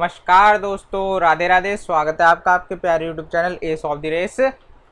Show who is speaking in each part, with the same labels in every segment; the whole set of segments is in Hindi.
Speaker 1: नमस्कार दोस्तों, राधे राधे। स्वागत है आपका आपके प्यारे YouTube channel ace of the race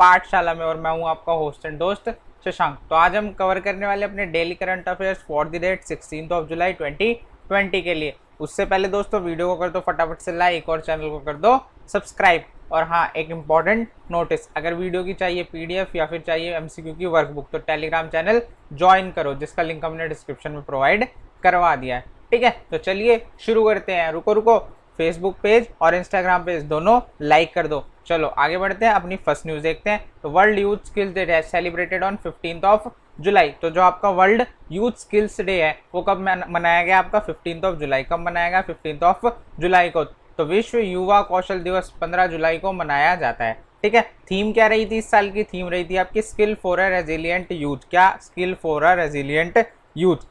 Speaker 1: Pathshala में और मैं हूं आपका होस्ट एंड दोस्त शशांक। तो आज हम कवर करने वाले अपने daily current affairs for the date 16 July 2020 के लिए। उससे पहले दोस्तों वीडियो को कर दो फटाफट से लाइक और चैनल को कर दो सब्सक्राइब। और हाँ, एक इम्पॉर्टेंट नोटिस, अगर वीडियो की चाहिए पीडीएफ या फिर चाहिए एमसीक्यू की वर्कबुक तो टेलीग्राम चैनल ज्वाइन करो, जिसका लिंक हमने डिस्क्रिप्शन में प्रोवाइड करवा दिया है। ठीक है, तो चलिए शुरू करते हैं। रुको, फेसबुक पेज और इंस्टाग्राम पेज दोनों लाइक कर दो। चलो आगे बढ़ते हैं, अपनी फर्स्ट न्यूज़ देखते हैं। तो वर्ल्ड यूथ स्किल्स डे है सेलिब्रेटेड ऑन 15 जुलाई। तो जो आपका वर्ल्ड यूथ स्किल्स डे है वो कब मनाया गया? आपका 15 जुलाई। कब मनाया गया? 15 जुलाई को। तो विश्व युवा कौशल दिवस 15 जुलाई को मनाया जाता है। ठीक है, थीम क्या रही थी? इस साल की थीम रही थी आपकी skill for a resilient youth. क्या? Skill for a resilient youth.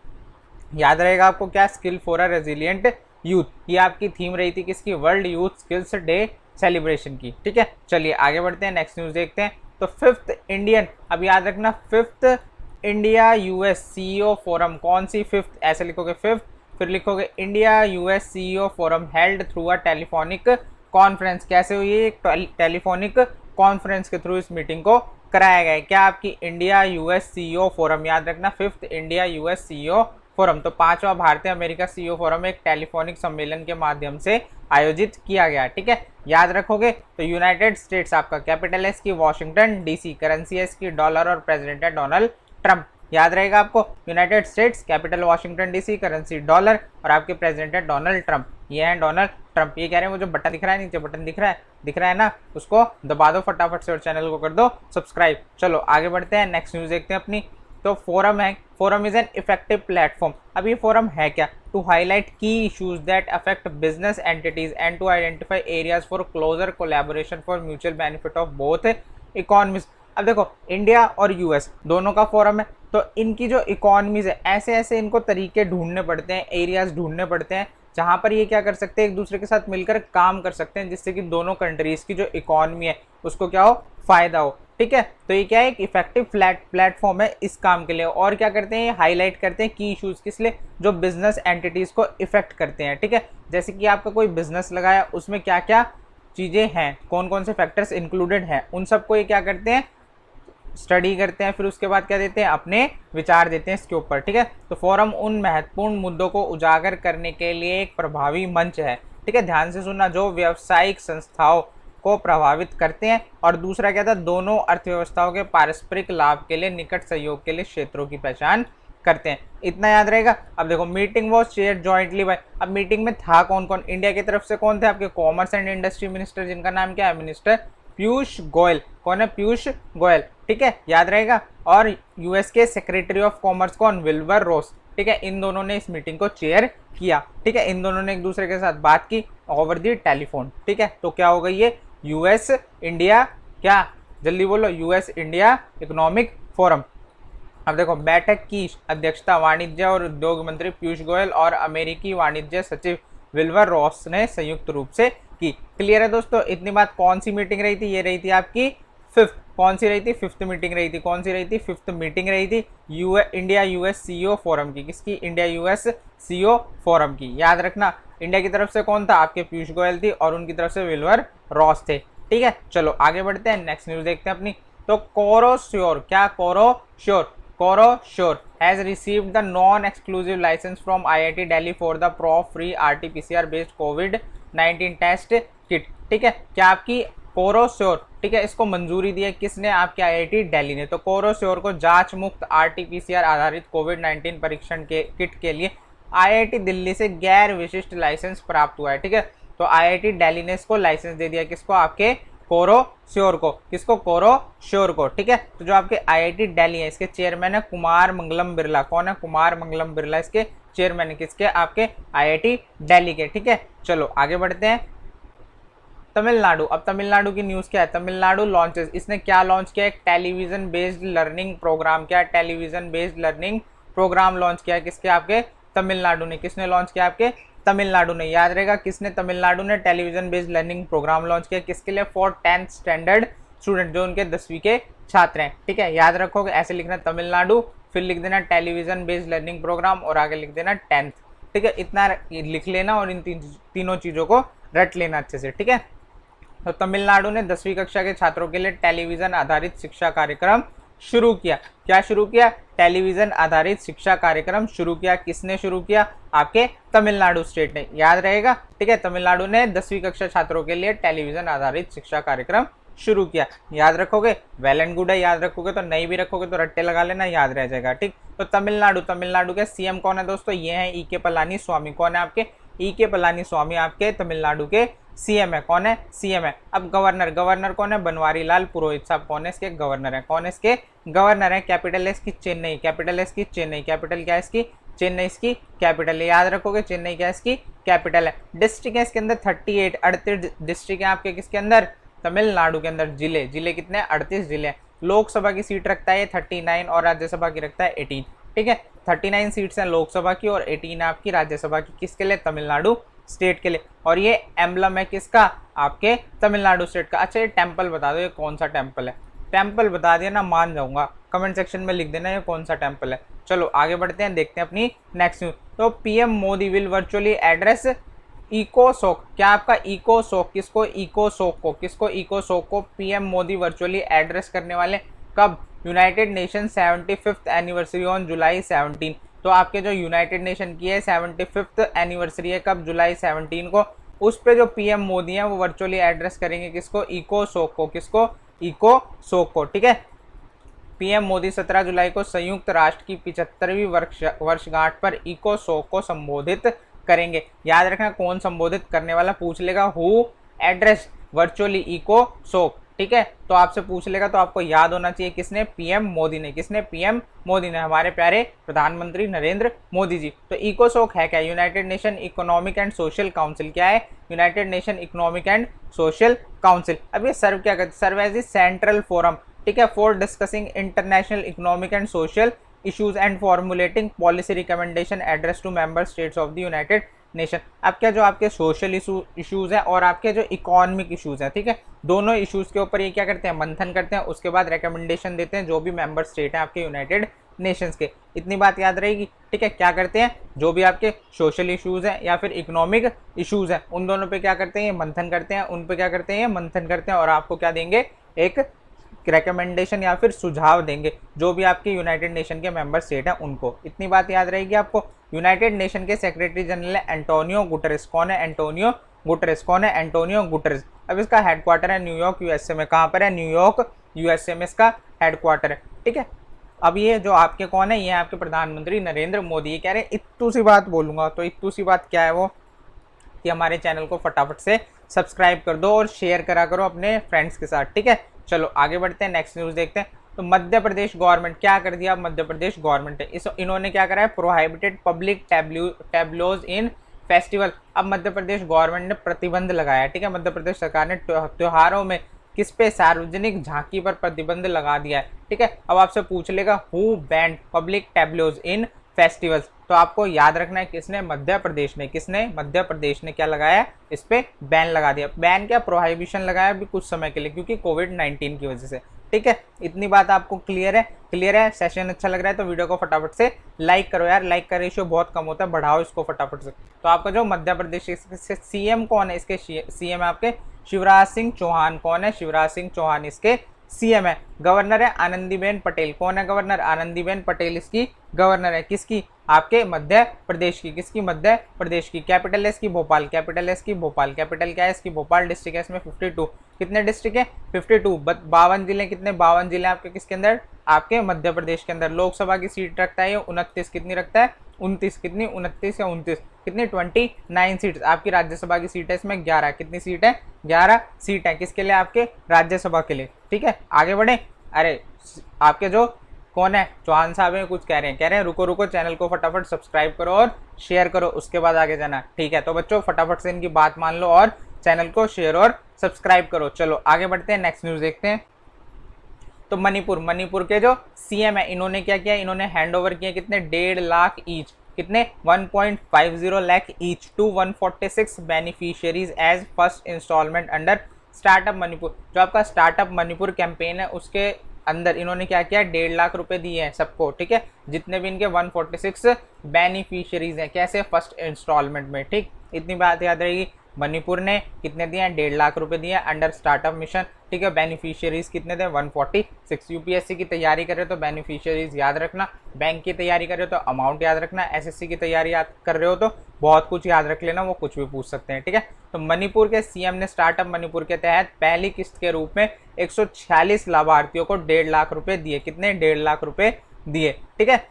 Speaker 1: याद रहेगा आपको क्या? Skill for a resilient youth, ये आपकी थीम रही थी किसकी? World youth skills day celebration की। ठीक है, चलिए आगे बढ़ते हैं, नेक्स्ट न्यूज़ देखते हैं। तो फिफ्थ इंडियन, अब याद रखना, fifth India US CEO forum. कौन सी फिफ्थ? ऐसे लिखोगे फिफ्थ, फिर लिखोगे India US CEO forum held through a telephonic conference. कैसे हुई? एक टेलीफोनिक कॉन्फ्रेंस के थ्रू इस मीटिंग को कराया गया है। क्या? आपकी इंडिया यूएस सीईओ फोरम। याद रखना, fifth India US CEO forum. तो पांचवा भारतीय अमेरिका सीईओ फोरम एक टेलीफोनिक सम्मेलन के माध्यम से आयोजित किया गया। ठीक है, याद रखोगे। तो यूनाइटेड स्टेट्स आपका कैपिटल है इसकी वॉशिंगटन डीसी, करेंसी है इसकी डॉलर और प्रेसिडेंट है डोनाल्ड ट्रंप। याद रहेगा आपको, United states capital Washington DC, currency dollar और आपके प्रेसिडेंट है डोनाल्ड ट्रंप। ये है डोनाल्ड ट्रंप। ये कह रहे हैं मुझे बटन दिख रहा है, नीचे बटन दिख रहा है ना, उसको दबा दो फटाफट से और चैनल को कर दो सब्सक्राइब। चलो आगे बढ़ते हैं, नेक्स्ट न्यूज़ देखते हैं अपनी। तो फोरम है, forum is an effective platform. अब ये फोरम है क्या? To highlight key issues that affect business entities and to identify areas for closer collaboration for mutual benefit of both economies. अब देखो, इंडिया और यूएस दोनों का फोरम है, तो इनकी जो इकोनॉमीज है ऐसे ऐसे इनको तरीके ढूंढने पड़ते हैं, एरियाज ढूंढने पड़ते हैं जहां पर ये क्या कर सकते हैं, एक दूसरे के साथ मिलकर काम कर सकते हैं, जिससे कि दोनों कंट्रीज की जो इकोनॉमी है उसको क्या हो? फायदा हो। ठीक है, तो ये क्या है? एक इफेक्टिव प्लेटफॉर्म है इस काम के लिए। और क्या करते हैं? हाईलाइट करते हैं की इश्यूज, किस लिए? जो बिजनेस एंटिटीज को इफेक्ट करते हैं। ठीक है, जैसे कि आपका कोई बिजनेस लगाया, उसमें क्या क्या चीजें हैं, कौन कौन से फैक्टर्स इंक्लूडेड हैं, उन सबको ये क्या करते हैं? स्टडी करते हैं, फिर उसके बाद क्या देते हैं? अपने विचार देते हैं इसके ऊपर। ठीक है, तो फोरम उन महत्वपूर्ण मुद्दों को उजागर करने के लिए एक प्रभावी मंच है। ठीक है, ध्यान से सुनना, जो व्यावसायिक संस्थाओं को प्रभावित करते हैं, और दूसरा क्या था? दोनों अर्थव्यवस्थाओं के पारस्परिक लाभ के लिए निकट सहयोग के लिए क्षेत्रों की पहचान करते हैं। इतना याद रहेगा। अब देखो, meeting was chair jointly by. अब मीटिंग में था कौन कौन? इंडिया की तरफ से कौन थे? आपके कॉमर्स एंड इंडस्ट्री मिनिस्टर, जिनका नाम क्या है? मिनिस्टर पीयूष गोयल। कौन है? पीयूष गोयल। ठीक है, याद रहेगा। और यूएस के सेक्रेटरी ऑफ कॉमर्स कौन? Wilbur Ross. ठीक है, इन दोनों ने इस मीटिंग को चेयर किया। ठीक है, इन दोनों ने एक दूसरे के साथ बात की ओवर दी टेलीफोन। ठीक है, तो क्या होगा ये? यूएस इंडिया, क्या? जल्दी बोलो, यूएस इंडिया इकोनॉमिक फोरम। अब देखो, बैठक की अध्यक्षता वाणिज्य और उद्योग मंत्री पीयूष गोयल और अमेरिकी वाणिज्य सचिव विल्बर रॉस ने संयुक्त रूप से की। क्लियर है दोस्तों? इतनी बात। कौन सी मीटिंग रही थी? ये रही थी आपकी फिफ्थ। कौन सी रही थी? फिफ्थ मीटिंग रही थी। कौन सी रही थी? फिफ्थ मीटिंग रही थी इंडिया यूएस सीईओ फोरम की। किसकी? इंडिया यूएस सीईओ फोरम की। याद रखना, इंडिया की तरफ से कौन था? आपके पीयूष गोयल थी, और उनकी तरफ से विल्बर रॉस थे। ठीक है, चलो आगे बढ़ते हैं, नेक्स्ट न्यूज देखते हैं अपनी। तो कोरोश्योर, क्या? Corosure has received the non exclusive license from IIT Delhi for the pro free RTPCR based कोविड-19 टेस्ट किट। ठीक है, क्या आपकी कोरोश्योर, ठीक है, इसको मंजूरी दी है किसने? आपके आईआईटी दिल्ली ने। तो कोरोश्योर को जांच मुक्त आरटीपीसीआर आधारित कोविड-19 परीक्षण के किट के लिए आईआईटी दिल्ली से गैर विशिष्ट लाइसेंस प्राप्त हुआ है। ठीक है, तो आईआईटी दिल्ली ने इसको लाइसेंस दे दिया, किसको? आपके कोरोश्योर को। किसको? कोरोश्योर को। ठीक है, तो जो आपके आईआईटी दिल्ली है, इसके चेयरमैन है कुमार मंगलम बिरला। कौन है? कुमार मंगलम बिरला इसके चेयरमैन है। किसके? आपके आईआईटी दिल्ली के। ठीक है, चलो आगे बढ़ते हैं। तमिलनाडु, अब तमिलनाडु की न्यूज़ क्या है? तमिलनाडु लॉन्चेस, इसने क्या लॉन्च किया? एक टेलीविजन बेस्ड लर्निंग प्रोग्राम। क्या? Television based learning programme launch किया है। किसके? आपके तमिलनाडु ने। किसने लॉन्च किया? आपके तमिलनाडु ने। याद रहेगा, किसने? तमिलनाडु ने television based learning programme launch किया। किसके लिए? फॉर 10th स्टैंडर्ड स्टूडेंट, जो उनके 10वीं के छात्र हैं। ठीक है, याद रखोगे, ऐसे लिखना तमिलनाडु, फिर लिख देना टेलीविजन बेस्ड लर्निंग प्रोग्राम और आगे लिख देना 10th। ठीक है, इतना लिख लेना और इन तीनों चीज़ों को रट लेना अच्छे से, ठीक है। तो तमिलनाडु ने 10वीं कक्षा के छात्रों के लिए टेलीविजन आधारित शिक्षा कार्यक्रम शुरू किया। क्या शुरू किया? टेलीविजन आधारित शिक्षा कार्यक्रम शुरू किया। किसने शुरू किया? आपके तमिलनाडु स्टेट ने, याद रहेगा, ठीक है। तमिलनाडु ने 10वीं कक्षा छात्रों के लिए टेलीविजन आधारित शिक्षा कार्यक्रम शुरू किया। याद रखोगे, वेल एंड गुड है, याद रखोगे तो, नहीं भी रखोगे तो रट्टे लगा लेना, याद रह जाएगा, ठीक। तो तमिलनाडु के सीएम कौन है दोस्तों? ये हैं ई के पलानी स्वामी। कौन है आपके? ई के पलानी स्वामी आपके तमिलनाडु के सीएम है। कौन है? सीएम है। अब गवर्नर कौन है? बनवारी लाल पुरोहित साहब। कौन है इसके? गवर्नर है। कौन है इसके? गवर्नर है। कैपिटल है इसकी चेन्नई। कैपिटल है इसकी चेन्नई। कैपिटल क्या है इसकी? चेन्नई इसकी कैपिटल है। याद रखोगे, चेन्नई क्या है इसकी? कैपिटल है। डिस्ट्रिक्ट है इसके अंदर 38 डिस्ट्रिक्ट है आपके किसके अंदर? तमिलनाडु के अंदर। जिले कितने? 38 जिले। लोकसभा की सीट रखता है 39 और राज्यसभा की रखता है 18, ठीक है। 39 सीट्स हैं लोकसभा की और 18 आपकी राज्यसभा की। किसके लिए? तमिलनाडु स्टेट के लिए। और ये एम्बलम है किसका? आपके तमिलनाडु स्टेट का। अच्छा, ये टेम्पल बता दो, ये कौन सा टेम्पल है? टेम्पल बता दिया ना, मान जाऊंगा। कमेंट सेक्शन में लिख देना ये कौन सा टेम्पल है। चलो आगे बढ़ते हैं, देखते हैं अपनी नेक्स्ट न्यूज। तो PM Modi will virtually address इकोसोक। क्या आपका? इकोसोक। किसको? इकोसोक को। किसको? इकोसोक को पीएम मोदी वर्चुअली एड्रेस करने वाले। कब? United nation 75th anniversary on July 17। तो आपके जो यूनाइटेड नेशन की है 75th एनिवर्सरी है, कब? जुलाई 17 को। उस पे जो पीएम मोदी हैं वो वर्चुअली एड्रेस करेंगे किसको? इकोसोक को। किसको? इकोसोक को, ठीक है। पीएम मोदी 17 जुलाई को संयुक्त राष्ट्र की 75वीं वर्षगांठ पर इकोसोक को संबोधित करेंगे। याद रखना, कौन संबोधित करने वाला पूछ लेगा, हु एड्रेस वर्चुअली इकोसोक, ठीक है। तो आपसे पूछ लेगा तो आपको याद होना चाहिए किसने? पीएम मोदी ने। किसने? पीएम मोदी ने, हमारे प्यारे प्रधानमंत्री नरेंद्र मोदी जी। तो इकोसोक है क्या? United Nation economic and social council. क्या है? United Nation economic and social council. अब ये सर्व क्या करते? Serve as a central forum, ठीक है, for discussing international economic and social issues and formulating policy recommendation address to member states of the United Nation. अब क्या, जो आपके सोशल इश्यूज हैं और आपके जो इकोनॉमिक इश्यूज हैं, ठीक है, दोनों इश्यूज के ऊपर ये क्या करते हैं? मंथन करते हैं। उसके बाद रिकमेंडेशन देते हैं जो भी मेंबर स्टेट हैं आपके यूनाइटेड नेशंस के। इतनी बात याद रहेगी, ठीक है। क्या करते हैं? जो भी आपके सोशल इश्यूज हैं या फिर इकोनॉमिक इश्यूज हैं, उन दोनों पे क्या करते हैं? ये मंथन करते हैं। उन पे क्या करते हैं? ये मंथन करते हैं और आपको क्या देंगे? एक रिकमेंडेशन या फिर सुझाव देंगे जो भी आपके यूनाइटेड नेशन के मेंबर स्टेट हैं उनको। इतनी बात याद रहेगी आपको। यूनाइटेड नेशन के सेक्रेटरी जनरल है एंटोनियो गुटेरेस। कौन है? Antonio Guterres. कौन है? Antonio Guterres. अब इसका हेडक्वार्टर है न्यूयॉर्क यूएसए में। कहाँ पर है? न्यूयॉर्क यूएसए में इसका हेडक्वार्टर है, ठीक है। अब ये जो आपके कौन है? ये आपके प्रधानमंत्री नरेंद्र मोदी। ये कह रहे हैं इत्तू सी बात बोलूंगा, तो इत्तू सी बात क्या है वो, कि हमारे चैनल को फटाफट से सब्सक्राइब कर दो और शेयर करा करो अपने फ्रेंड्स के साथ, ठीक है। चलो आगे बढ़ते हैं, नेक्स्ट न्यूज़ देखते हैं। तो मध्य प्रदेश गवर्नमेंट क्या कर दिया? मध्य प्रदेश गवर्नमेंट है इन्होंने क्या करा है? प्रोहाइबिटेड पब्लिक टैब्लोज इन फेस्टिवल। अब मध्य प्रदेश गवर्नमेंट ने प्रतिबंध लगाया, ठीक है। मध्य प्रदेश सरकार ने त्योहारों में किस पे? सार्वजनिक झांकी पर प्रतिबंध लगा दिया है, ठीक है। अब आपसे पूछ लेगा who banned public tableaux in festivals. तो आपको याद रखना है किसने? मध्य प्रदेश ने। किसने? मध्य प्रदेश ने क्या लगाया? इस पे बैन लगा दिया। बैन क्या? प्रोहिबिशन लगाया अभी कुछ समय के लिए, क्योंकि कोविड-19 की वजह से, ठीक है। इतनी बात आपको क्लियर है? क्लियर है? सेशन अच्छा लग रहा है तो वीडियो को फटाफट से लाइक करो यार, लाइक का रेशियो बहुत कम होता है, बढ़ाओ इसको फटाफट से। तो आपका जो मध्य प्रदेश से सीएम कौन है? इसके सीएम है आपके शिवराज सिंह चौहान। कौन है? शिवराज सिंह चौहान इसके सीएम है। गवर्नर है आनंदीबेन पटेल। कौन है गवर्नर? आनंदीबेन पटेल इसकी गवर्नर है। किसकी? आपके मध्य प्रदेश की। किसकी? मध्य प्रदेश की। कैपिटल है इसकी भोपाल। कैपिटल है इसकी भोपाल। कैपिटल क्या है इसकी? भोपाल। डिस्ट्रिक्ट है इसमें 52। कितने डिस्ट्रिक्ट है? 52। 52 जिले। कितने? 52 जिले आपके किसके अंदर? आपके मध्य प्रदेश के अंदर। लोकसभा की सीट रखता है ये 29। कितनी रखता है? 29। कितनी? 29 या 29। कितनी? 29 सीट्स। आपकी राज्यसभा की सीट है इसमें 11। कितनी सीट है? 11 सीट है। किसके लिए? आपके राज्यसभा के लिए, ठीक है। आगे बढ़े। अरे आपके जो कौन है? चौहान साहब है, कुछ कह रहे हैं रुको रुको, चैनल को फटाफट सब्सक्राइब करो और शेयर करो, उसके बाद आगे जाना, ठीक है। तो बच्चों फटाफट से इनकी बात मान लो और चैनल को शेयर और सब्सक्राइब करो। चलो आगे बढ़ते हैं, नेक्स्ट न्यूज़ देखते हैं। तो मणिपुर के जो सीएम है इन्होंने क्या किया? इन्होंने हैंड ओवर किया कितने? 1.5 लाख ईच। कितने? 1.50 lakh each to 146 beneficiaries as first instalment under startup Manipur. जो आपका स्टार्टअप मणिपुर कैंपेन है उसके अंदर इन्होंने क्या किया? 1.5 लाख रुपए दिए हैं सबको, ठीक है। जितने भी इनके 146 बेनिफिशियरीज हैं, कैसे? फर्स्ट इंस्टॉलमेंट में, ठीक। इतनी बात याद रहेगी। मणिपुर ने कितने दिए हैं, 1.5 लाख रुपए दिए अंडर स्टार्टअप मिशन। ठीक है, बेनिफिशियरीज कितने थे, 146। यूपीएससी की तैयारी कर रहे हो तो बेनिफिशियरीज याद रखना, बैंक की तैयारी कर रहे हो तो अमाउंट याद रखना, एसएससी की तैयारी याद कर रहे हो तो बहुत कुछ याद रख लेना, वो कुछ भी पूछ सकते हैं। ठीक है, तो मणिपुर के सीएम ने स्टार्टअप मणिपुर के तहत पहली किस्त के रूप में 146 लाभार्थियों को 1.5 लाख रुपए दिए। कितने, 1.5 लाख रुपए दिए। ठीक है,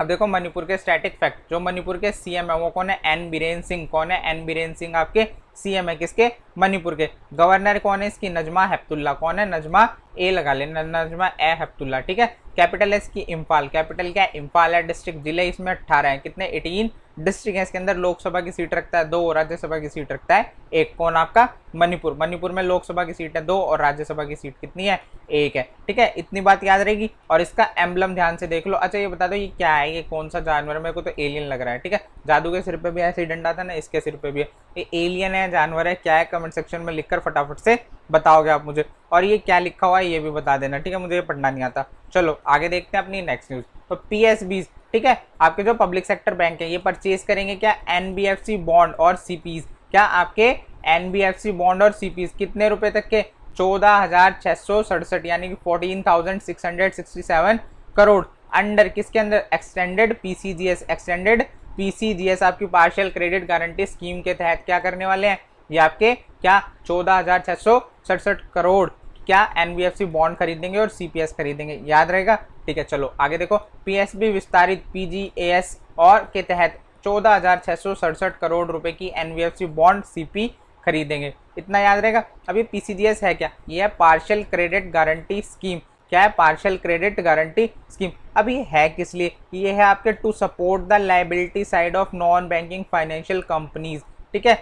Speaker 1: अब देखो मणिपुर के स्टैटिक फैक्ट, जो मणिपुर के सीएम है वो कौन है, एन बीरेन सिंह। कौन है, एन बीरेन सिंह आपके सीएम है, किसके, मणिपुर के। गवर्नर कौन है इसकी, नजमा हेपतुल्ला। कौन है, नजमा, ए लगा लेना, नजमा ए हेपतुल्ला। ठीक है, कैपिटल है इसकी इम्फाल। कैपिटल क्या है, इम्फाल है। डिस्ट्रिक्ट, जिले इसमें 18 है। कितने, 18 डिस्ट्रिक्ट है इसके अंदर। लोकसभा की सीट रखता है 2 और राज्यसभा की सीट रखता है 1। कौन, आपका मणिपुर। मणिपुर में लोकसभा की सीट है 2 और राज्यसभा की सीट कितनी है, 1 है। ठीक है, इतनी बात याद रहेगी। और इसका एम्बलम ध्यान से देख लो। अच्छा ये बता दो ये क्या है, ये कौन सा जानवर है, मेरे को तो एलियन लग रहा है। ठीक है, जादू के सिर पे भी ऐसे ही डंडा था ना, इसके सिर पे भी है। ये एलियन है, जानवर है, क्या है, कमेंट सेक्शन में लिखकर फटाफट से बताओगे आप मुझे। और ये क्या लिखा हुआ है ये भी बता देना। ठीक है, मुझे ये पढ़ना नहीं आता। चलो आगे देखते हैं अपनी नेक्स्ट न्यूज। तो पीएसबीज, ठीक है, आपके जो पब्लिक सेक्टर बैंक है ये परचेज करेंगे क्या, एनबीएफसी बॉन्ड और सीपीज। क्या, आपके एनबीएफसी बॉन्ड और सीपीज कितने रुपए तक के, 14,667 यानी कि 14,667 करोड़। अंडर, किसके अंदर, एक्सटेंडेड पीसीजीएस। एक्सटेंडेड पीसीजीएस आपकी पार्शियल क्रेडिट गारंटी स्कीम के तहत क्या करने वाले हैं, ये आपके क्या 14,667 करोड़ क्या एनबीएफसी बॉन्ड खरीदेंगे और सीपीएस खरीदेंगे। याद रहेगा। ठीक है, चलो आगे देखो। पीएसबी विस्तारित पीजीएएस और के तहत 14,667 करोड़ रुपए की एनबीएफसी बॉन्ड सीपी खरीदेंगे। इतना याद रहेगा। अभी पीसीजीएस है क्या, ये है पार्शियल क्रेडिट गारंटी स्कीम। क्या है, पार्शियल क्रेडिट गारंटी स्कीम। अभी है किस लिए, ये है आपके to support the liability side of non banking financial companies. ठीक है,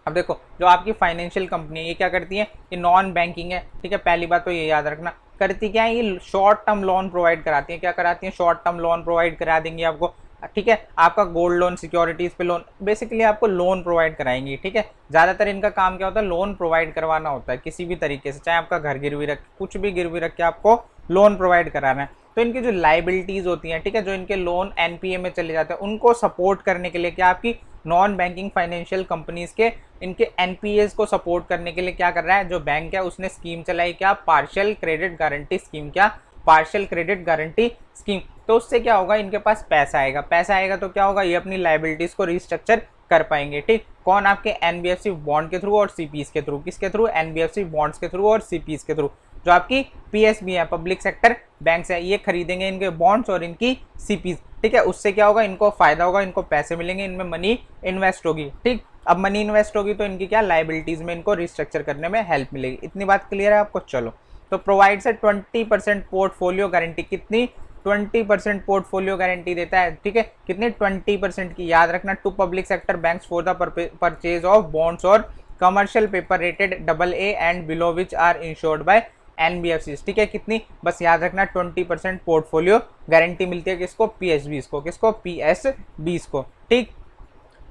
Speaker 1: अब देखो जो आपकी फाइनेंशियल कंपनी है ये क्या करती है, ये नॉन बैंकिंग है। ठीक है, पहली बात तो ये याद रखना। करती क्या है, ये शॉर्ट टर्म लोन प्रोवाइड कराती है। क्या कराती है, शॉर्ट टर्म लोन प्रोवाइड करा देंगी आपको। ठीक है, आपका गोल्ड लोन, सिक्योरिटीज पे लोन, बेसिकली आपको लोन प्रोवाइड कराएंगी। ठीक है, ज़्यादातर इनका काम क्या होता है, लोन प्रोवाइड करवाना होता है किसी भी तरीके से, चाहे आपका घर गिरवी रख, कुछ भी गिरवी रख के आपको लोन प्रोवाइड कराना है। तो इनकी जो लाइबिलिटीज होती हैं, ठीक है, जो इनके लोन एनपीए में चले जाते हैं, उनको सपोर्ट करने के लिए क्या आपकी नॉन बैंकिंग फाइनेंशियल कंपनीज के इनके एनपीएस को सपोर्ट करने के लिए क्या कर रहा है, जो बैंक है उसने स्कीम चलाई, क्या, पार्शियल क्रेडिट गारंटी स्कीम। क्या, पार्शियल क्रेडिट गारंटी स्कीम। तो उससे क्या होगा, इनके पास पैसा आएगा। पैसा आएगा तो क्या होगा, ये अपनी लाइबिलिटीज को रिस्ट्रक्चर कर पाएंगे। ठीक, कौन, आपके एनबीएफसी बॉन्ड के थ्रू और सीपीस के थ्रू। किसके थ्रू, एनबीएफसी बॉन्ड्स के थ्रू और सीपीस के थ्रू। जो आपकी पीएसबी है, पब्लिक सेक्टर बैंक्स है, ये खरीदेंगे इनके बॉन्ड्स और इनकी सीपीज। ठीक है, उससे क्या होगा, इनको फायदा होगा, इनको पैसे मिलेंगे, इनमें मनी इन्वेस्ट होगी। ठीक, अब मनी इन्वेस्ट होगी तो इनकी क्या लाइबिलिटीज में इनको रिस्ट्रक्चर करने में हेल्प मिलेगी। इतनी बात क्लियर है आपको। चलो, तो प्रोवाइड से 20% पोर्टफोलियो गारंटी। कितनी, 20% पोर्टफोलियो गारंटी देता है। ठीक है, कितनी, 20% की। याद रखना, two public sector banks for the purchase of bonds और commercial paper rated AA and below which are insured by NBFC. ठीक है, कितनी, बस याद रखना 20% पोर्टफोलियो गारंटी मिलती है किसको, पीएसबीज को। किसको, पीएसबीज को। ठीक,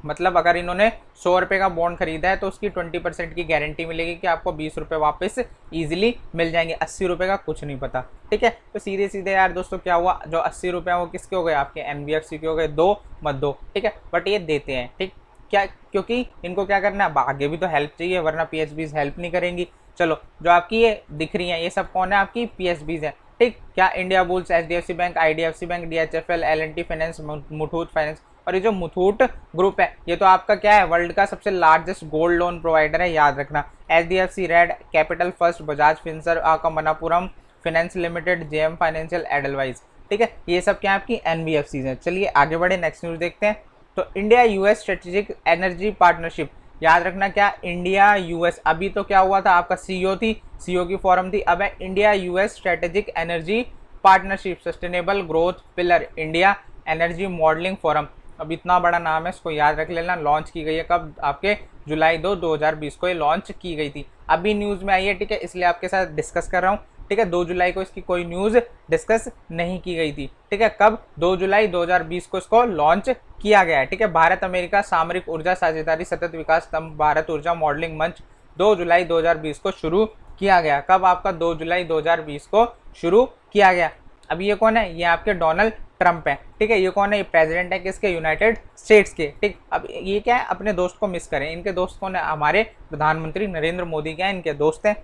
Speaker 1: मतलब अगर इन्होंने 100 रुपये का बॉन्ड खरीदा है तो उसकी 20% की गारंटी मिलेगी कि आपको 20 रुपये वापस इजीली मिल जाएंगे। 80 रुपये का कुछ नहीं पता। ठीक है, तो सीधे सीधे यार दोस्तों क्या हुआ, जो 80 रुपये वो किसके हो गए, आपके एनबीएफसी के हो गए। दो मत दो। ठीक है, बट ये देते हैं। ठीक, क्या, क्योंकि इनको क्या करना है, आगे भी तो हेल्प चाहिए, वरना पीएसबीज हेल्प नहीं करेंगी। चलो, जो आपकी ये दिख रही हैं ये सब कौन है, आपकी पीएसबीज है। ठीक, क्या, Indiabulls, HDFC bank, IDFC bank, DHFL, L&T finance, Muthoot finance. और ये जो मुथूट ग्रुप है ये तो आपका क्या है, वर्ल्ड का सबसे लार्जेस्ट गोल्ड लोन प्रोवाइडर है। याद रखना, HDFC, red capital first, Bajaj Finserv, aka Manappuram finance limited, JM financial, Edelweiss. ठीक है, ये सब क्या आपकी एनबीएफसी हैं। चलिए आगे बढ़े, नेक्स्ट न्यूज देखते हैं। तो India US strategic energy partnership. याद रखना, क्या, इंडिया यूएस। अभी तो क्या हुआ था, आपका सीओ थी, सीओ की फॉर्म थी। अब है India US strategic energy partnership, sustainable growth pillar, India energy modelling forum. अब इतना बड़ा नाम है, इसको याद रख लेना। लॉन्च की गई है कब, आपके जुलाई 2, 2020 को ये लॉन्च की गई थी। अभी न्यूज़ में आई है। ठीक है, इसलिए आपके साथ डिस्कस कर रहा हूँ। ठीक है, 2 जुलाई को इसकी कोई न्यूज़ डिस्कस नहीं की गई थी। ठीक है, कब, 2 जुलाई 2020 को इसको लॉन्च किया गया है। ठीक है, भारत अमेरिका सामरिक ऊर्जा साझेदारी सतत विकास स्तंभ भारत ऊर्जा मॉडलिंग मंच 2 जुलाई 2020 को शुरू किया गया। कब, आपका 2 जुलाई 2020 को शुरू किया गया। अब ये कौन है, ये आपके डोनाल्ड ट्रम्प है, ठीक है। ये कौन है? ये प्रेसिडेंट है किसके? यूनाइटेड स्टेट्स के, ठीक। अब ये क्या है? अपने दोस्त को मिस करें। इनके दोस्त कौन है? हमारे प्रधानमंत्री नरेंद्र मोदी क्या है? इनके दोस्त हैं।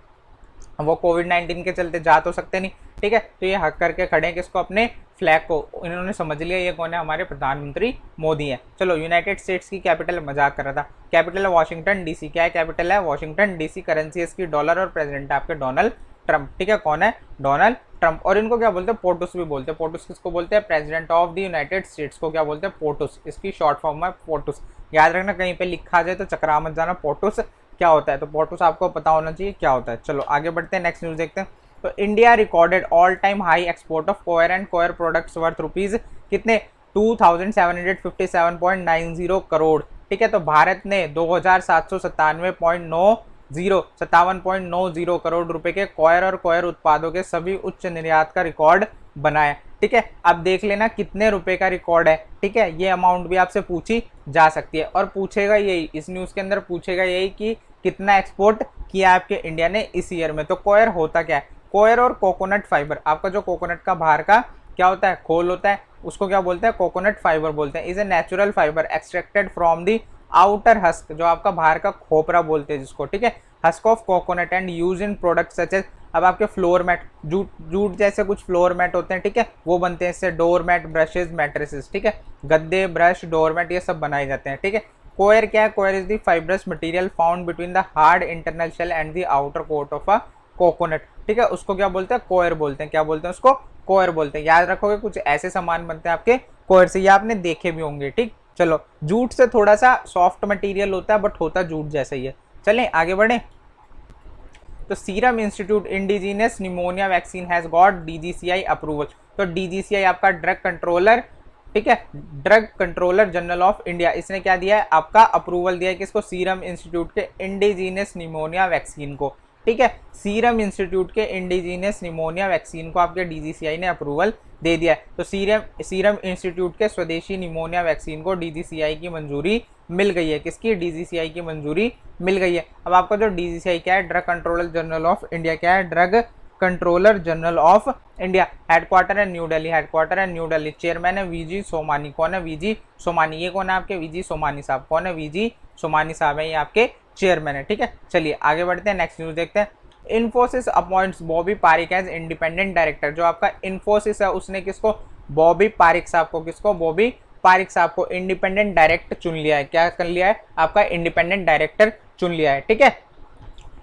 Speaker 1: वो कोविड-19 के चलते जा तो सकते नहीं, ठीक है। तो ये हक करके खड़े हैं किसको? अपने फ्लैग को। इन्होंने समझ लिया ये कौन है? हमारे प्रधानमंत्री मोदी हैं। चलो, यूनाइटेड स्टेट्स की कैपिटल, मजाक कर रहा था, कैपिटल है वाशिंगटन डीसी। क्या है? कैपिटल है वाशिंगटन डीसी। करेंसी है इसकी डॉलर और प्रेसिडेंट है आपके डोनाल्ड ट्रंप, ठीक है। कौन है? Donald Trump. और इनको क्या बोलते हैं? पोटुस भी बोलते हैं। पोटुस किसको बोलते हैं? President of the United states को क्या बोलते हैं? पोटुस। इसकी शॉर्ट फॉर्म है पोटुस। याद रखना, कहीं पे लिखा जाए तो चकरा मत जाना, पोटुस क्या होता है। तो पोटुस आपको पता होना चाहिए क्या होता है। चलो आगे बढ़ते हैं, नेक्स्ट न्यूज देखते हैं। तो India recorded all time high export of coir and coir products worth rupees कितने? 2757.90 करोड़, ठीक है। तो भारत ने 2797.90 करोड़ रुपए के कॉयर और कॉयर उत्पादों के सभी उच्च निर्यात का रिकॉर्ड बनाया, ठीक है। अब देख लेना कितने रुपए का रिकॉर्ड है, ठीक है। ये अमाउंट भी आपसे पूछी जा सकती है और पूछेगा यही, इस न्यूज के अंदर पूछेगा यही कि कितना एक्सपोर्ट किया आपके इंडिया ने इस ईयर में। तो कॉयर होता क्या है? कॉयर और कोकोनट फाइबर, आपका जो कोकोनट का बाहर का क्या होता है? खोल होता है, उसको क्या बोलते हैं? कोकोनट फाइबर बोलते हैं। Is a natural fibre extracted from the outer husk, जो आपका बाहर का खोपरा बोलते हैं जिसको, ठीक है। Husk of coconut and use in product such as, अब आपके फ्लोर मैट, जूट जैसे कुछ फ्लोर मैट होते हैं, ठीक है, वो बनते हैं इससे। डोर मैट, ब्रशेज, मैट्रेसेस, ठीक है, गद्दे, ब्रश, डोर मैट, ये सब बनाए जाते हैं, ठीक है। कोयर क्या है? Coir is the fibrous material found between the hard internal shell and the outer coat of a coconut, ठीक है। उसको क्या बोलते हैं? कोयर बोलते हैं। क्या बोलते हैं उसको? कोयर बोलते हैं। याद रखोगे, कुछ ऐसे सामान बनते हैं आपके कोयर से, ये आपने देखे भी होंगे, ठीक। चलो, जूट से थोड़ा सा सॉफ्ट मटेरियल होता है बट होता जूट जैसा ही है। चलें आगे बढ़े। तो serum institute indigenous pneumonia vaccine has got DGCI approval. तो डीजीसीआई आपका ड्रग कंट्रोलर, ठीक है, drug controller general of India, इसने क्या दिया है? आपका अप्रूवल दिया है किसको? सीरम इंस्टीट्यूट के इंडिजीनियस निमोनिया वैक्सीन को, ठीक है। सीरम इंस्टीट्यूट के इंडिजीनियस निमोनिया वैक्सीन को आपके डीजीसीआई ने अप्रूवल दे दिया है। तो सीरम इंस्टीट्यूट के स्वदेशी निमोनिया वैक्सीन को डीजीसीआई की मंजूरी मिल गई है। किसकी? डीजीसीआई की मंजूरी मिल गई है। अब आपका जो डीजीसीआई क्या है? Drug controller general of India. क्या है? Drug controller general of India. Headquarter है न्यू दिल्ली, हेडक्वार्टर है न्यू दिल्ली। चेयरमैन है वीजी सोमानी। कौन है? वीजी सोमानी। ये कौन है आपके? वीजी सोमानी साहब। कौन है? वीजी सोमानी साहब है, ये आपके चेयरमैन है, ठीक है। चलिए आगे बढ़ते हैं, नेक्स्ट न्यूज देखते हैं। Infosys appoints Bobby Parikh as independent director. जो आपका इन्फोसिस है उसने किसको? बॉबी पारिक साहब को, किसको? बॉबी पारिक साहब को इंडिपेंडेंट डायरेक्ट चुन लिया है। क्या कर लिया है? आपका इंडिपेंडेंट डायरेक्टर चुन लिया है, ठीक है।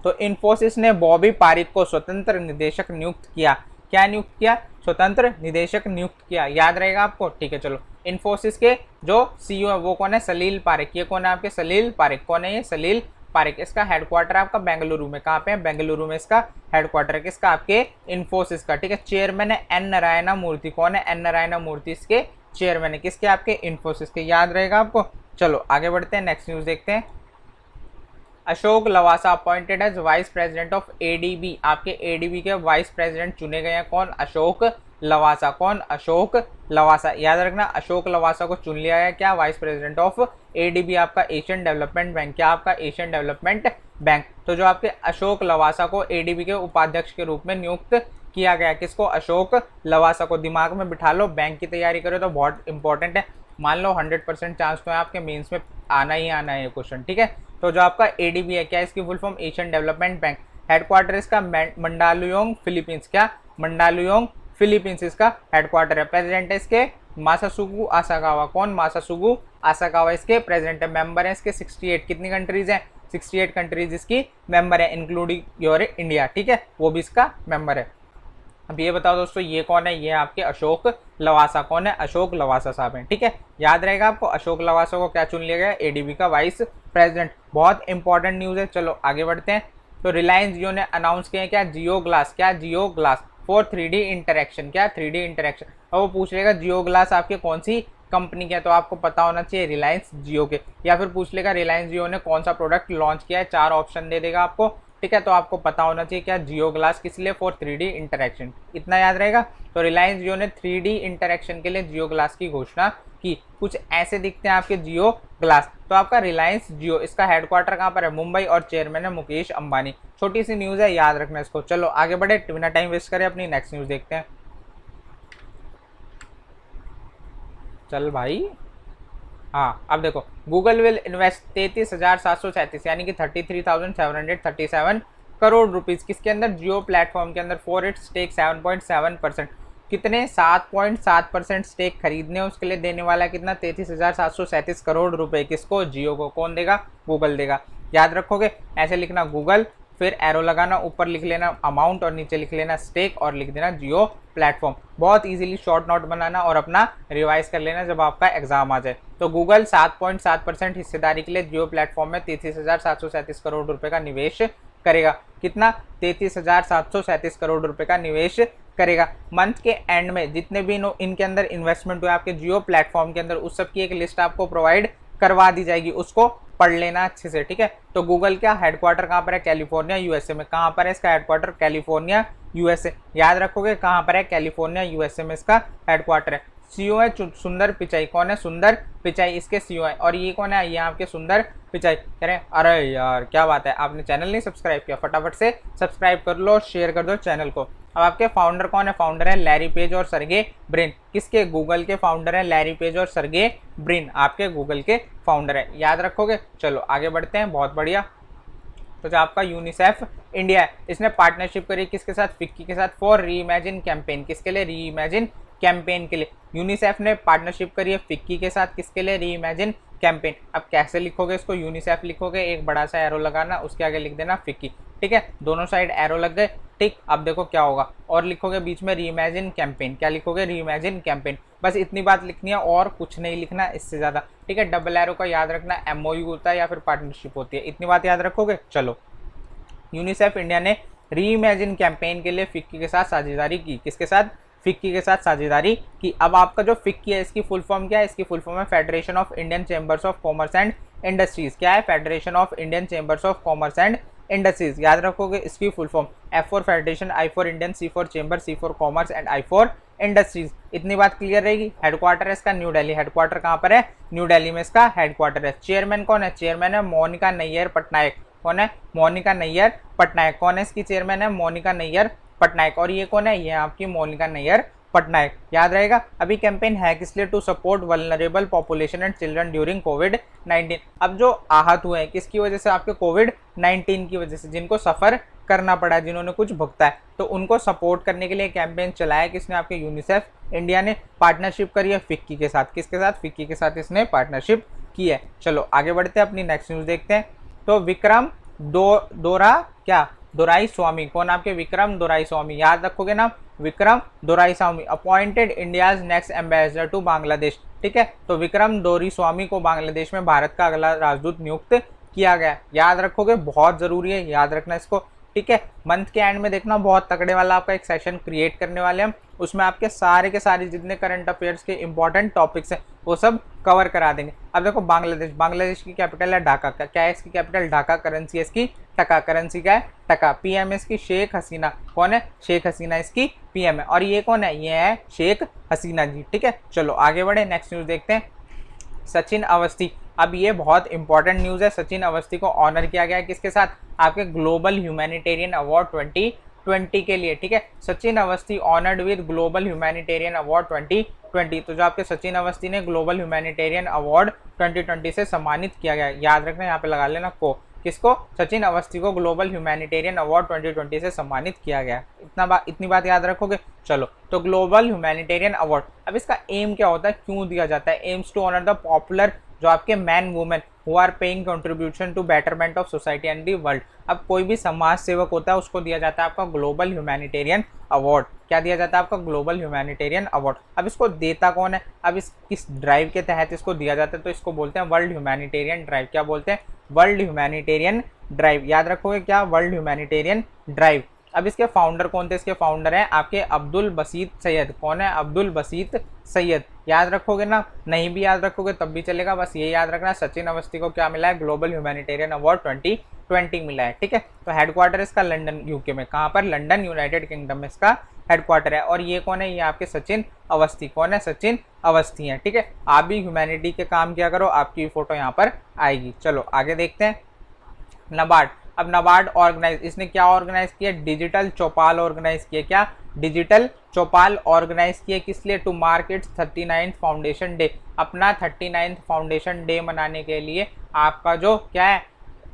Speaker 1: तो इन्फोसिस ने बॉबी पारिक को स्वतंत्र निदेशक नियुक्त किया। क्या नियुक्त किया? स्वतंत्र निदेशक नियुक्त किया। याद रहेगा आपको, ठीक है। चलो, इन्फोसिस के जो सीईओ है वो कौन है? सलील पारिक। ये कौन है आपके? सलील पारिक। कौन है ये? सलील पारिक। इसका हेडक्वार्टर आपका बेंगलुरु में। कहाँ पे है? बेंगलुरु में इसका हेडक्वार्टर है। किसका? आपके इन्फोसिस का, ठीक है। चेयरमैन है एन नारायण मूर्ति। कौन है? एन नारायण मूर्ति इसके चेयरमैन है। किसके? आपके इन्फोसिस के। याद रहेगा आपको। चलो आगे बढ़ते हैं, नेक्स्ट न्यूज देखते हैं। Ashok Lavasa appointed as vice president of ADB. आपके एडीबी के वाइस प्रेसिडेंट चुने गए हैं। कौन? अशोक लवासा। कौन? अशोक लवासा। याद रखना, अशोक लवासा को चुन लिया है क्या? वाइस प्रेसिडेंट ऑफ एडीबी, आपका एशियन डेवलपमेंट बैंक। क्या? आपका एशियन डेवलपमेंट बैंक। तो जो आपके अशोक लवासा को एडीबी के उपाध्यक्ष के रूप में नियुक्त किया गया। किसको? अशोक लवासा को। दिमाग में बिठा लो, बैंक की तैयारी करो तो बहुत इंपॉर्टेंट है। मान लो 100% चांस तो है आपके मेंस में आना ही आना है ये क्वेश्चन, ठीक है। तो जो आपका एडीबी है, क्या इसकी full form? Asian development bank. Headquarter इसका मंडालुयोंग फिलीपींस। क्या? मंडालुयोंग फिलीपींस इसका हेडक्वार्टर है। प्रेसिडेंट है इसके मासासुगु आसाकावा। कौन? मासासुगु आसाकावा इसके प्रेसिडेंट है। मेंबर है इसके 68। कितनी कंट्रीज हैं? 68 कंट्रीज इसकी मेंबर है, इंक्लूडिंग योर इंडिया, ठीक है, वो भी इसका मेंबर है। अब ये बताओ दोस्तों, ये कौन है? ये आपके अशोक लवासा। कौन है? अशोक लवासा साहब हैं, ठीक है। याद रहेगा आपको, अशोक लवासा को क्या चुन लिया गया? एडीबी का वाइस प्रेसिडेंट। बहुत इंपॉर्टेंट न्यूज़ है। चलो आगे बढ़ते हैं। तो रिलायंस जियो ने अनाउंस किया क्या? जियो ग्लास। क्या? जियो ग्लास फॉर 3D इंटरेक्शन। क्या? 3D interaction. अब वो पूछ लेगा जियो ग्लास आपके कौन सी कंपनी के, तो आपको पता होना चाहिए रिलायंस जियो के। या फिर पूछ लेगा रिलायंस जियो ने कौन सा प्रोडक्ट लॉन्च किया है, 4 ऑप्शन दे देगा आपको, ठीक है। तो आपको पता होना चाहिए क्या? जियो ग्लास। किस लिए? For 3D interaction. इतना याद रहेगा। तो रिलायंस जियो ने 3D इंटरेक्शन के लिए जियो ग्लास की घोषणा की। कुछ ऐसे दिखते हैं आपके जियो ग्लास। तो आपका रिलायंस जियो, इसका हेडक्वार्टर कहाँ पर है? मुंबई, और चेयरमैन है मुकेश अंबानी। छोटी सी न्यूज़ है, याद रखना इसको। चलो आगे बढ़े, बिना टाइम वेस्ट करें अपनी नेक्स्ट न्यूज़ देखते हैं। चल भाई। हाँ अब देखो, गूगल विल इन्वेस्ट 33,737 यानी कि 33,737 करोड़ रुपीस किसके अंदर, जियो प्लेटफॉर्म के अंदर, फॉर इट्स स्टेक 7.7%। कितने, 7.7% स्टेक खरीदने, उसके लिए देने वाला कितना, 33,737 करोड़ रुपए। किसको, जियो को। कौन देगा, गूगल देगा। याद रखोगे, ऐसे लिखना गूगल, फिर एरो लगाना, ऊपर लिख लेना अमाउंट और नीचे लिख लेना स्टेक और लिख देना जियो प्लेटफॉर्म। बहुत इजीली शॉर्ट नोट बनाना और अपना रिवाइज कर लेना जब आपका एग्जाम आ जाए। तो गूगल 7.7% हिस्सेदारी के लिए जियो प्लेटफॉर्म में 33,737 करोड़ रुपए का निवेश करेगा। कितना, 33,737 करोड़ रुपए का निवेश करेगा। मंथ के एंड में जितने भी इनके अंदर इन्वेस्टमेंट हुए आपके जियो प्लेटफॉर्म के अंदर, उस सब की एक लिस्ट आपको प्रोवाइड करवा दी जाएगी, उसको पढ़ लेना अच्छे से, ठीक है। तो गूगल का हेडक्वार्टर कहाँ पर है, कैलिफोर्निया यूएसए में। कहाँ पर है इसका हेडक्वार्टर, कैलिफोर्निया यूएसए। याद रखोगे कहाँ पर है, कैलिफोर्निया यूएसए में इसका हेडक्वार्टर है। सीईओ है सुंदर पिचाई। कौन है, सुंदर पिचाई इसके सीईओ है। और ये कौन है, ये आपके सुंदर पिचाई। कह रहे हैं अरे यार क्या बात है, आपने चैनल नहीं सब्सक्राइब किया, फटाफट से सब्सक्राइब कर लो, शेयर कर दो चैनल को। अब आपके फाउंडर कौन है, फाउंडर है लैरी पेज और सर्गे ब्रिन। किसके, गूगल के फाउंडर है लैरी पेज और सर्गे ब्रिन, आपके गूगल के फाउंडर है। याद रखोगे। चलो आगे बढ़ते हैं, बहुत बढ़िया। तो जो आपका यूनिसेफ इंडिया है, इसने पार्टनरशिप करी किसके साथ, फिक्की के साथ, फॉर री इमेजिन कैंपेन। किसके लिए, री इमेजिन कैंपेन के लिए। यूनिसेफ ने पार्टनरशिप करी है फिक्की के साथ, किसके लिए, री इमेजिन कैंपेन। अब कैसे लिखोगे इसको, यूनिसेफ लिखोगे, एक बड़ा सा एरो लगाना, उसके आगे लिख देना फिक्की, ठीक है। दोनों साइड एरो लग गए, ठीक। अब देखो क्या होगा, और लिखोगे बीच में री इमेजिन कैंपेन। क्या लिखोगे, री इमेजिन कैंपेन। बस इतनी बात लिखनी है और कुछ नहीं लिखना इससे ज़्यादा, ठीक है। डबल एरो का याद रखना, एमओयू होता है या फिर पार्टनरशिप होती है, इतनी बात याद रखोगे। चलो, यूनिसेफ इंडिया ने री इमेजिन कैंपेन के लिए फिक्की के साथ साझेदारी की। किसके साथ, फिक्की के साथ साझेदारी की। अब आपका जो फिक्की है, इसकी फुल फॉर्म क्या है, इसकी फुल फॉर्म है Federation of Indian Chambers of Commerce and Industries. क्या है, Federation of Indian Chambers of Commerce and Industries. याद रखोगे इसकी full form, F for federation, I for Indian, C for chamber, C for commerce and I for industries. इतनी बात क्लियर रहेगी। हेडक्वार्टर है इसका न्यू दिल्ली। हेडक्वार्टर कहाँ पर है, न्यू दिल्ली में इसका हेडक्वार्टर है। चेयरमैन कौन है, चेयरमैन है मोनिका नैयर पटनायक। कौन है, मोनिका नैयर पटनायक। कौन है इसकी चेयरमैन है, मोनिका नैयर पटनायक। और ये कौन है, ये आपकी मोनिका नैयर पटनायक। याद रहेगा। अभी कैंपेन है किस लिए, to support vulnerable population and children during कोविड-19। अब जो आहत हुए हैं किसकी वजह से, आपके कोविड-19 की वजह से, जिनको सफ़र करना पड़ा, जिन्होंने कुछ भुगता है, तो उनको सपोर्ट करने के लिए कैंपेन चलाया किसने, आपके यूनिसेफ इंडिया ने। पार्टनरशिप करी है फिक्की के साथ। किसके साथ, फिक्की के साथ इसने पार्टनरशिप की है। चलो आगे बढ़ते हैं, अपनी नेक्स्ट न्यूज़ देखते हैं। तो विक्रम दोराई स्वामी। कौन, आपके विक्रम दोराई स्वामी। याद रखोगे ना, Vikram Doraiswamy appointed India's next ambassador to Bangladesh, ठीक है। तो विक्रम दोरी स्वामी को बांग्लादेश में भारत का अगला राजदूत नियुक्त किया गया। याद रखोगे, बहुत जरूरी है, याद रखना इसको, ठीक है। मंथ के एंड में देखना, बहुत तगड़े वाला आपका एक सेशन क्रिएट करने वाले हम, उसमें आपके सारे के सारे जितने करंट अफेयर्स के इंपॉर्टेंट टॉपिक्स हैं वो सब कवर करा देंगे। अब देखो, बांग्लादेश की कैपिटल है ढाका। क्या है इसकी कैपिटल, ढाका। करेंसी है इसकी टका। करेंसी क्या है, टका। पीएम इसकी शेख हसीना। कौन है, शेख हसीना इसकी पीएम है। और ये कौन है, ये है शेख हसीना जी, ठीक है। चलो आगे बढ़े, नेक्स्ट न्यूज़ देखते हैं। सचिन अवस्थी। अब ये बहुत इंपॉर्टेंट न्यूज़ है। सचिन अवस्थी को ऑनर किया गया है किसके साथ, आपके ग्लोबल ह्यूमैनिटेरियन अवार्ड 2020 के लिए, ठीक है। Sachin Awasthi honoured with global humanitarian award 2020। तो जो आपके सचिन अवस्थी ने ग्लोबल ह्यूमैनिटेरियन अवार्ड 2020 से सम्मानित किया गया। याद रखना, यहाँ पे लगा लेना को, किसको, सचिन अवस्थी को ग्लोबल ह्यूमैनिटेरियन अवार्ड 2020 से सम्मानित किया गया। इतनी बात याद रखोगे। चलो, तो ग्लोबल ह्यूमैनिटेरियन अवार्ड, अब इसका एम क्या होता है, क्यों दिया जाता है। Aims to honour the popular, जो आपके man women who are paying contribution to betterment of society and the world. अब कोई भी समाज सेवक होता है उसको दिया जाता है आपका ग्लोबल ह्यूमैनिटेरियन अवार्ड। क्या दिया जाता है आपका, ग्लोबल ह्यूमैनिटेरियन अवार्ड। अब इसको देता कौन है, अब इस किस ड्राइव के तहत इसको दिया जाता है, तो इसको बोलते हैं वर्ल्ड ह्यूमैनिटेरियन ड्राइव। क्या बोलते हैं, वर्ल्ड ह्यूमैनिटेरियन ड्राइव। याद रखोगे क्या, वर्ल्ड ह्यूमैनिटेरियन ड्राइव। अब इसके फाउंडर कौन थे, इसके फाउंडर हैं आपके अब्दुल बसीत सैयद। कौन है, अब्दुल बसीत सैयद। याद रखोगे ना, नहीं भी याद रखोगे तब भी चलेगा, बस ये याद रखना। सचिन अवस्थी को क्या मिला है, ग्लोबल ह्यूमैनिटेरियन अवार्ड 2020 मिला है, ठीक है। तो हेडक्वार्टर इसका लंदन यूके में। कहाँ पर, लंदन यूनाइटेड किंगडम में इसका हेडक्वार्टर है। और ये कौन है, ये आपके सचिन अवस्थी। कौन है, सचिन अवस्थी हैं, ठीक है। आप भी ह्यूमैनिटी के काम किया करो, आपकी फोटो यहाँ पर आएगी। चलो आगे देखते हैं। नाबार्ड, अब नाबार्ड ऑर्गेनाइज, इसने क्या ऑर्गेनाइज किया, डिजिटल चौपाल ऑर्गेनाइज किया, क्या डिजिटल चौपाल ऑर्गेनाइज किए, किस लिए, to mark its 39th foundation day, अपना 39th फाउंडेशन डे मनाने के लिए आपका जो क्या है,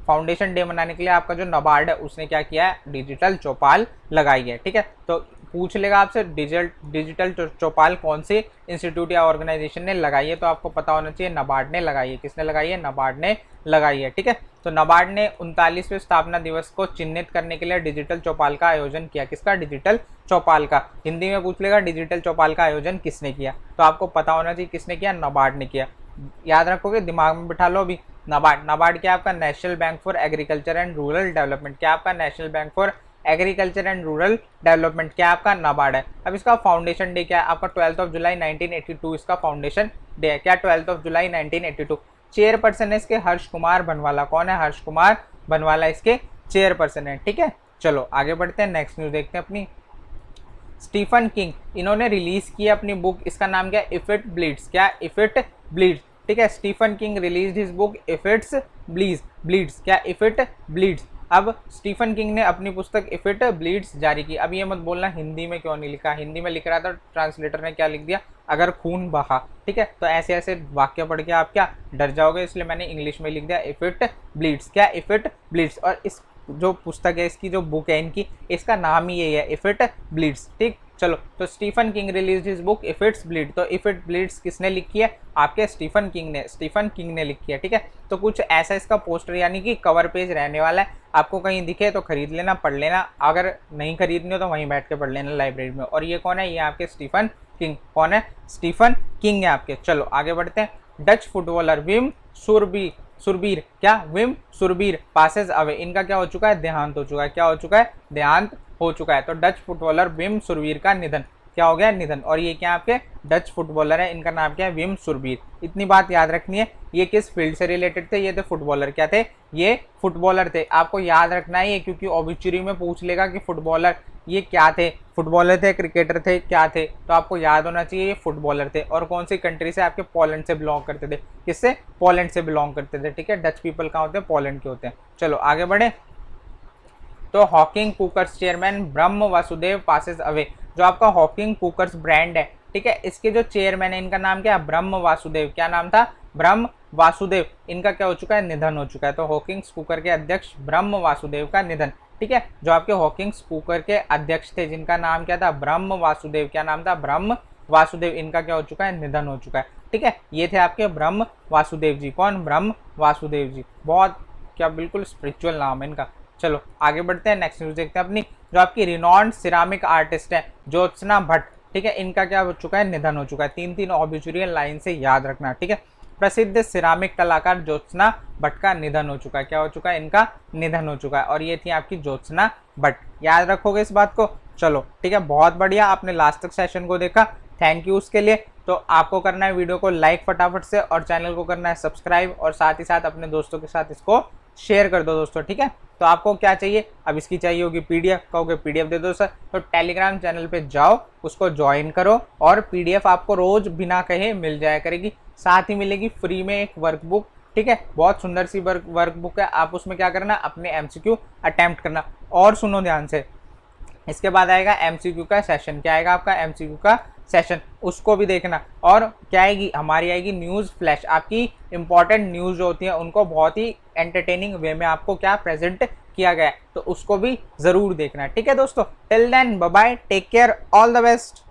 Speaker 1: फाउंडेशन डे मनाने के लिए आपका जो नाबार्ड है उसने क्या किया है, डिजिटल चौपाल लगाई है। ठीक है, तो पूछ लेगा आपसे डिजिटल चौपाल कौन से इंस्टीट्यूट या ऑर्गेनाइजेशन ने लगाई है, तो आपको पता होना चाहिए नाबार्ड ने लगाई है। किसने लगाई है, नाबार्ड ने लगाई है। ठीक है, तो नाबार्ड ने 39वें स्थापना दिवस को चिन्हित करने के लिए डिजिटल चौपाल का आयोजन किया। किसका, डिजिटल चौपाल का। हिंदी में पूछ लेगा डिजिटल चौपाल का आयोजन किसने किया, तो आपको पता होना चाहिए किसने किया, नाबार्ड ने किया। याद रखोगे, दिमाग में बिठा लो अभी। नाबार्ड क्या आपका, national bank for agriculture and rural development, क्या आपका national bank for agriculture and rural development, क्या आपका नाबार्ड है। अब इसका फाउंडेशन डे क्या है आपका, 12 जुलाई 1982 इसका फाउंडेशन डे है। क्या 12 जुलाई 1982। चेयरपर्सन है इसके हर्ष कुमार बनवाला। कौन है, हर्ष कुमार बनवाला इसके चेयरपर्सन है। ठीक है, चलो आगे बढ़ते हैं, नेक्स्ट न्यूज देखते हैं अपनी। स्टीफन किंग, इन्होंने रिलीज की अपनी बुक, इसका नाम क्या है, इफ इट ब्लीड्स, क्या इफ इट ब्लीड्स। ठीक है, Stephen King release his book if it's bleeds, क्या इफ इट ब्लीड्स। अब स्टीफन किंग ने अपनी पुस्तक इफ इट ब्लीड्स जारी की। अब ये मत बोलना हिंदी में क्यों नहीं लिखा, हिंदी में लिख रहा था, ट्रांसलेटर ने क्या लिख दिया, अगर खून बहा। ठीक है, तो ऐसे ऐसे वाक्य पढ़ के आप क्या डर जाओगे, इसलिए मैंने इंग्लिश में लिख दिया इफ इट ब्लीड्स, क्या इफ इट ब्लीड्स। और इस जो पुस्तक है इसकी, जो बुक है इनकी, इसका नाम ही यही है, इफ इट ब्लीड्स। ठीक, चलो, तो Stephen King release his book if it's bleed, तो इफ इट ब्लीड्स किसने लिखी है, आपके स्टीफन किंग ने लिखी है। ठीक है, तो कुछ ऐसा इसका पोस्टर यानी कि कवर पेज रहने वाला है, आपको कहीं दिखे तो खरीद लेना, पढ़ लेना, अगर नहीं खरीदनी हो तो वहीं बैठ के पढ़ लेना लाइब्रेरी में। और ये कौन है, ये आपके स्टीफन किंग। कौन है, स्टीफन किंग है आपके। चलो आगे बढ़ते हैं। डच फुटबॉलर विम सुरबीर, क्या विम सुरबीर पासेस अवे, इनका क्या हो चुका है, देहांत हो चुका है। क्या हो चुका है, देहांत हो चुका है। तो डच फुटबॉलर विम सुरबीर का निधन, क्या हो गया, निधन। और ये क्या आपके डच फुटबॉलर है, इनका नाम क्या है, विम सुरबीर। इतनी बात याद रखनी है। ये किस फील्ड से रिलेटेड थे, ये थे फुटबॉलर, क्या थे, ये फुटबॉलर थे। आपको याद रखना है ये, क्योंकि ऑब्चुरी में पूछ लेगा कि फुटबॉलर ये क्या थे, फुटबॉलर थे, क्रिकेटर थे, क्या थे, तो आपको याद होना चाहिए ये फुटबॉलर थे। और कौन सी कंट्री से, आपके पोलैंड से बिलोंग करते थे। किससे, पोलैंड से बिलोंग करते थे। ठीक है, डच पीपल कहाँ होते हैं, पोलैंड के होते हैं। चलो आगे बढ़े। तो हॉकिंग कुकर्स चेयरमैन ब्रह्म वासुदेव पासेस अवे, जो आपका हॉकिंग कुकर्स ब्रांड है, ठीक है, इसके जो चेयरमैन है इनका नाम क्या है, ब्रह्म वासुदेव। क्या नाम था, ब्रह्म वासुदेव। इनका क्या हो चुका है, निधन हो चुका है। तो हॉकिंग्स कुकर के अध्यक्ष ब्रह्म वासुदेव का निधन। ठीक है, जो आपके हॉकिंग्स कुकर के अध्यक्ष थे जिनका नाम क्या था, ब्रह्म वासुदेव। क्या नाम था, ब्रह्म वासुदेव। इनका क्या हो चुका है, निधन हो चुका है। ठीक है, ये थे आपके ब्रह्म वासुदेव जी। कौन, ब्रह्म वासुदेव जी। बहुत क्या, बिल्कुल स्पिरिचुअल नाम है इनका। चलो आगे बढ़ते हैं, नेक्स्ट न्यूज देखते हैं अपनी। जो आपकी रिनॉन्ड सिरामिक आर्टिस्ट है ज्योत्सना भट्ट, ठीक है, इनका क्या हो चुका है, निधन हो चुका है। 3 ऑब्ituarian लाइन से याद रखना। ठीक है, प्रसिद्ध सिरामिक कलाकार ज्योत्सना भट्ट का निधन हो चुका है। क्या हो चुका है, इनका निधन हो चुका है। और ये थी आपकी ज्योत्सना भट्ट। याद रखोगे इस बात को। चलो ठीक है, बहुत बढ़िया, आपने लास्ट तक सेशन को देखा, थैंक यू उसके लिए। तो आपको करना है वीडियो को लाइक फटाफट से, और चैनल को करना है सब्सक्राइब, और साथ ही साथ अपने दोस्तों के साथ इसको शेयर कर दो दोस्तों। ठीक है, तो आपको क्या चाहिए, अब इसकी चाहिए होगी पीडीएफ। कहोगे पीडीएफ दे दो सर, तो टेलीग्राम चैनल पे जाओ, उसको ज्वाइन करो, और पीडीएफ आपको रोज बिना कहे मिल जाया करेगी। साथ ही मिलेगी फ्री में एक वर्कबुक। ठीक है, बहुत सुंदर सी वर्कबुक है। आप उसमें क्या करना, अपने एमसीक्यू अटेम्प्ट करना। और सुनो ध्यान से, इसके बाद आएगा एमसीक्यू का सेशन। क्या आएगा आपका, एमसीक्यू का सेशन, उसको भी देखना। और क्या आएगी, हमारी आएगी न्यूज़ फ्लैश। आपकी इंपॉर्टेंट न्यूज़ जो होती है उनको बहुत ही एंटरटेनिंग वे में आपको क्या प्रेजेंट किया गया है, तो उसको भी ज़रूर देखना। ठीक है दोस्तों, till then bye bye, take care, all the best.